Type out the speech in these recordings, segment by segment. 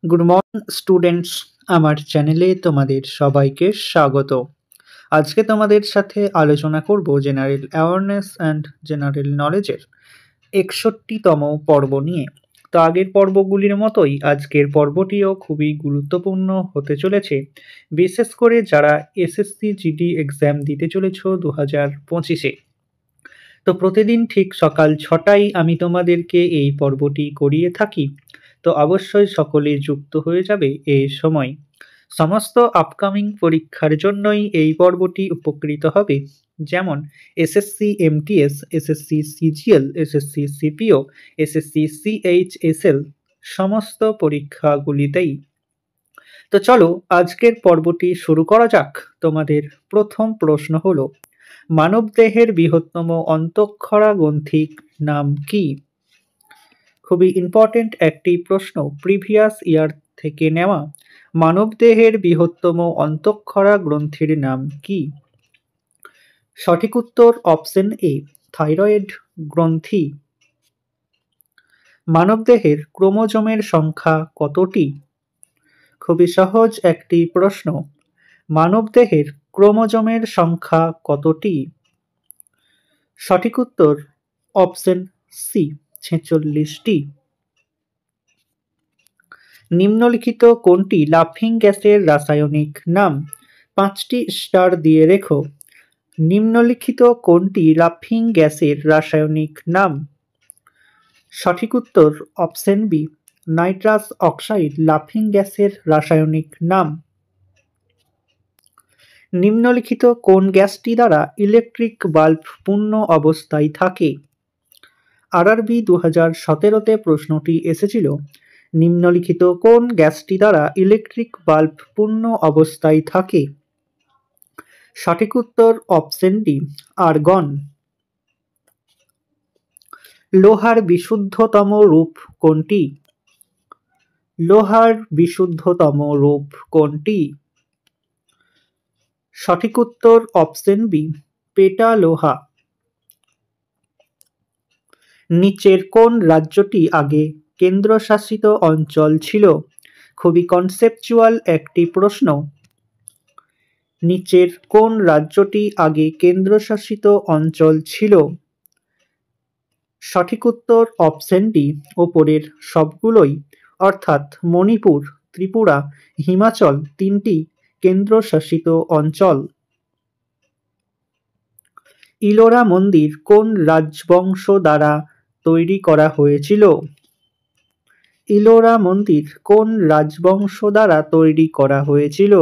Good morning students, আমার চ্যানেলে তোমাদের সবাইকে স্বাগত। আজকে তোমাদের সাথে আলোচনা করব জেনারেল অ্যাওয়ারনেস অ্যান্ড জেনারেল নলেজের 61তম পর্ব নিয়ে। তো আগের পর্বগুলির মতোই আজকের পর্বটিও খুবই গুরুত্বপূর্ণ হতে চলেছে, বিশেষ করে যারা এসএসসি জিডি এক্সাম দিতে চলেছ 2025-এ। তো প্রতিদিন ঠিক সকাল 6টায় আমি তোমাদেরকে এই পর্বটি করিয়ে থাকি। তো অবশ্যই সকলে যুক্ত হয়ে যাবে এই সময়। সমস্ত আপকামিং পরীক্ষার জন্যই এই পর্বটি উপকৃত হবে, যেমন SSC MTS, SSC CGL, SSC CPO, SSC CHSL সমস্ত পরীক্ষাগুলিতেই। তো চলো আজকের পর্বটি শুরু করা যাক। তোমাদের প্রথম প্রশ্ন হলো, মানবদেহের বৃহত্তম অন্তঃক্ষরা গ্রন্থির নাম কি? খুবই ইম্পর্টেন্ট একটি প্রশ্ন, প্রিভিয়াস ইয়ার থেকে নেওয়া। মানবদেহের বৃহত্তম অন্তঃক্ষরা গ্রন্থির নাম কি? সঠিক উত্তর অপশন এ, থাইরয়েড গ্রন্থি। মানবদেহের ক্রোমোজোমের সংখ্যা কতটি? খুবই সহজ একটি প্রশ্ন। মানবদেহের ক্রোমোজোমের সংখ্যা কতটি? সঠিক উত্তর অপশন সি, 46টি। নিম্নলিখিত কোনটি লাফিং গ্যাসের রাসায়নিক নাম? 5টি স্টার দিয়ে রেখো। নিম্নলিখিত কোনটি লাফিং গ্যাসের রাসায়নিক নাম? সঠিক উত্তর অপশন বি, নাইট্রাস অক্সাইড লাফিং গ্যাসের রাসায়নিক নাম। নিম্নলিখিত কোন গ্যাসটি দ্বারা ইলেকট্রিক বাল্ব পূর্ণ অবস্থায় থাকে? আরআরবি 2017-তে প্রশ্নটি এসেছিল। নিম্নলিখিত কোন গ্যাসটি দ্বারা ইলেকট্রিক বাল্ব পূর্ণ অবস্থায় থাকে? সঠিক উত্তর অপশন ডি, আর্গন। লোহার বিশুদ্ধতম রূপ কোনটি? লোহার বিশুদ্ধতম রূপ কোনটি? সঠিক উত্তর অপশন বি, পেটালোহা। নিচের কোন রাজ্যটি আগে কেন্দ্রশাসিত অঞ্চল ছিল? খুবই কনসেপচুয়াল একটি প্রশ্ন। নিচের কোন রাজ্যটি আগে কেন্দ্রশাসিত অঞ্চল ছিল? সঠিক উত্তর অপশন ডি, ওপরের সবগুলোই, অর্থাৎ মণিপুর, ত্রিপুরা, হিমাচল 3টি কেন্দ্রশাসিত অঞ্চল। ইলোরা মন্দির কোন রাজবংশ দ্বারা তৈরি করা হয়েছিল? ইলোরা মন্দির কোন রাজবংশ দ্বারা তৈরি করা হয়েছিল?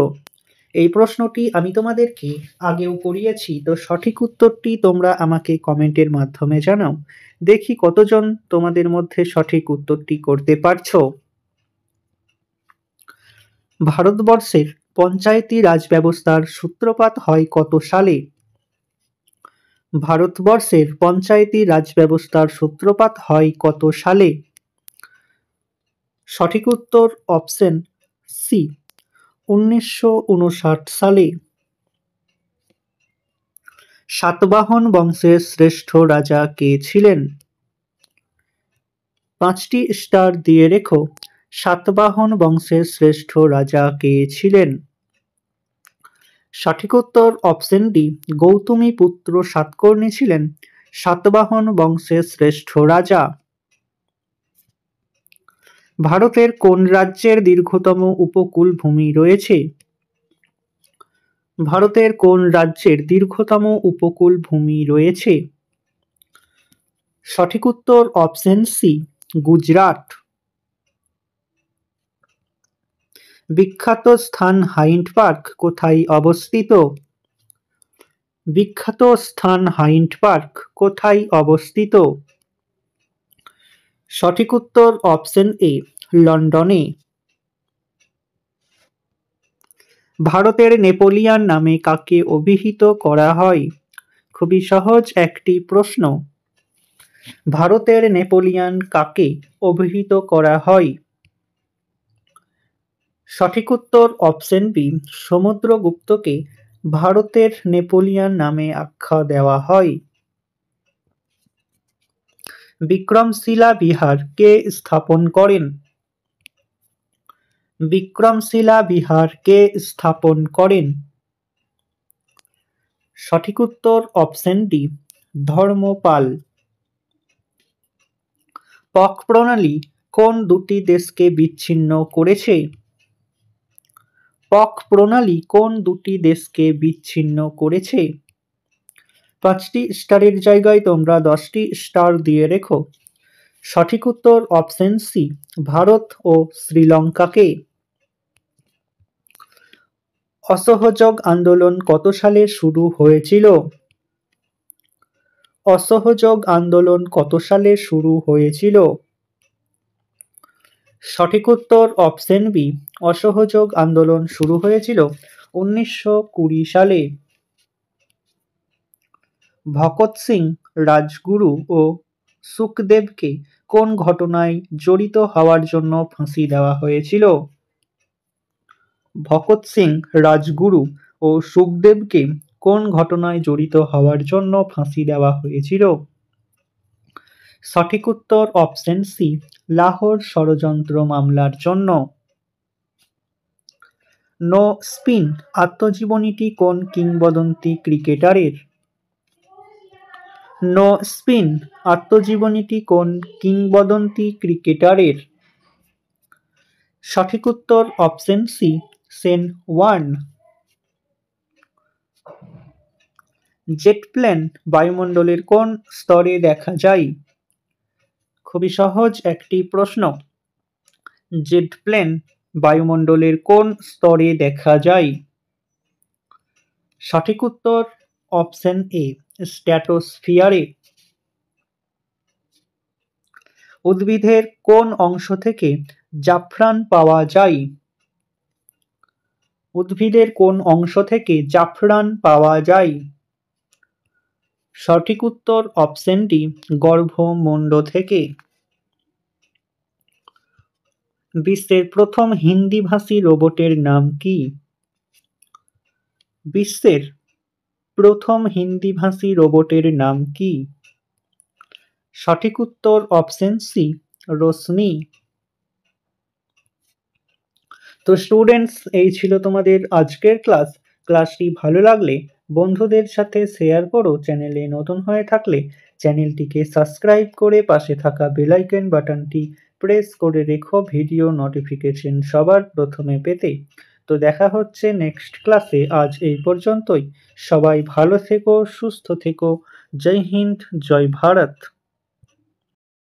এই প্রশ্নটি আমি তোমাদেরকে আগেও করিয়েছি। তো সঠিক উত্তরটি তোমরা আমাকে কমেন্টের মাধ্যমে জানাও। দেখি কতজন তোমাদের মধ্যে সঠিক উত্তরটি করতে পারছো। ভারতবর্ষের পঞ্চায়েতি রাজ ব্যবস্থার সূত্রপাত হয় কত সালে? ভারতবর্ষের পঞ্চায়েতি রাজ ব্যবস্থার সূত্রপাত হয় কত সালে? সঠিক উত্তর অপশন সি, 1959 সালে। সাতবাহন বংশের শ্রেষ্ঠ রাজা কে ছিলেন? 5টি স্টার দিয়ে রেখো। সাতবাহন বংশের শ্রেষ্ঠ রাজা কে ছিলেন? সঠিক উত্তর অপশন ডি, গৌতমী পুত্র সাতকর্ণী ছিলেন সাতবাহন বংশের শ্রেষ্ঠ রাজা। ভারতের কোন রাজ্যের দীর্ঘতম উপকূল ভূমি রয়েছে? ভারতের কোন রাজ্যের দীর্ঘতম উপকূল ভূমি রয়েছে? সঠিক উত্তর অপশন সি, গুজরাট। বিখ্যাত স্থান হাইন্ড পার্ক কোথায় অবস্থিত? বিখ্যাত স্থান হাইন্ড পার্ক কোথায় অবস্থিত? সঠিক উত্তর অপশন এ, লন্ডনে। ভারতের নেপোলিয়ান নামে কাকে অভিহিত করা হয়? খুবই সহজ একটি প্রশ্ন। ভারতের নেপোলিয়ান কাকে অভিহিত করা হয়? সঠিক উত্তর অপশন বি, সমুদ্রগুপ্তকে ভারতের নেপোলিয়ান নামে আখ্যা দেওয়া হয়। বিক্রমশিলা বিহার কে স্থাপন করেন? বিক্রমশিলা বিহার কে স্থাপন করেন? সঠিক উত্তর অপশন ডি, ধর্মপাল। পক প্রণালী কোন দুটি দেশকে বিচ্ছিন্ন করেছে? পক প্রণালী কোন দুটি দেশকে বিচ্ছিন্ন করেছে? 5টি স্টারের জায়গায় তোমরা 10টি স্টার দিয়ে রেখো। সঠিক উত্তর অপশন সি, ভারত ও শ্রীলঙ্কাকে। অসহযোগ আন্দোলন কত সালে শুরু হয়েছিল? অসহযোগ আন্দোলন কত সালে শুরু হয়েছিল? সঠিক উত্তর অপশন বি, অসহযোগ আন্দোলন শুরু হয়েছিল 1920 সালে। ভগৎ সিং, রাজগুরু ও সুখদেবকে কোন ঘটনায় জড়িত হওয়ার জন্য ফাঁসি দেওয়া হয়েছিল? ভগৎ সিং, রাজগুরু ও সুখদেবকে কোন ঘটনায় জড়িত হওয়ার জন্য ফাঁসি দেওয়া হয়েছিল? সঠিক উত্তর অপশন সি, লাহোর ষড়যন্ত্র মামলার জন্য। নো স্পিন আত্মজীবনীটি কোন কিংবদন্তি ক্রিকেটারের? নো স্পিন আত্মজীবনীটি কোন কিংবদন্তি ক্রিকেটারের? সঠিক উত্তর option C, Shane Warne. Jet plane বায়ুমণ্ডলের কোন স্তরে দেখা যায়? খুবই সহজ একটি প্রশ্ন। জেট প্লেন বায়ুমণ্ডলের কোন স্তরে দেখা যায়? সঠিক উত্তর অপশন এ, স্ট্র্যাটোস্ফিয়ারে। উদ্ভিদের কোন অংশ থেকে জাফরান পাওয়া যায়? উদ্ভিদের কোন অংশ থেকে জাফরান পাওয়া যায়? সঠিক উত্তর অপশন ডি, গর্ভমুণ্ড থেকে। বিশ্বের প্রথম হিন্দিভাষী রোবটের নাম কি? বিশ্বের প্রথম হিন্দিভাষী রোবটের নাম কি? সঠিক উত্তর অপশন সি, রশ্মি। তো স্টুডেন্টস, এই ছিল তোমাদের আজকের ক্লাস। ক্লাসটি ভালো লাগলে বন্ধুদের সাথে শেয়ার করো। চ্যানেলে নতুন হয়ে থাকলে চ্যানেলটিকে সাবস্ক্রাইব করে পাশে থাকা বেল আইকন বাটনটি প্রেস করে রেখো ভিডিও নোটিফিকেশন সবার প্রথমে পেতে। তো দেখা হচ্ছে নেক্সট ক্লাসে। আজ এই পর্যন্তই। সবাই ভালো থেকো, সুস্থ থেকো। জয় হিন্দ, জয় ভারত।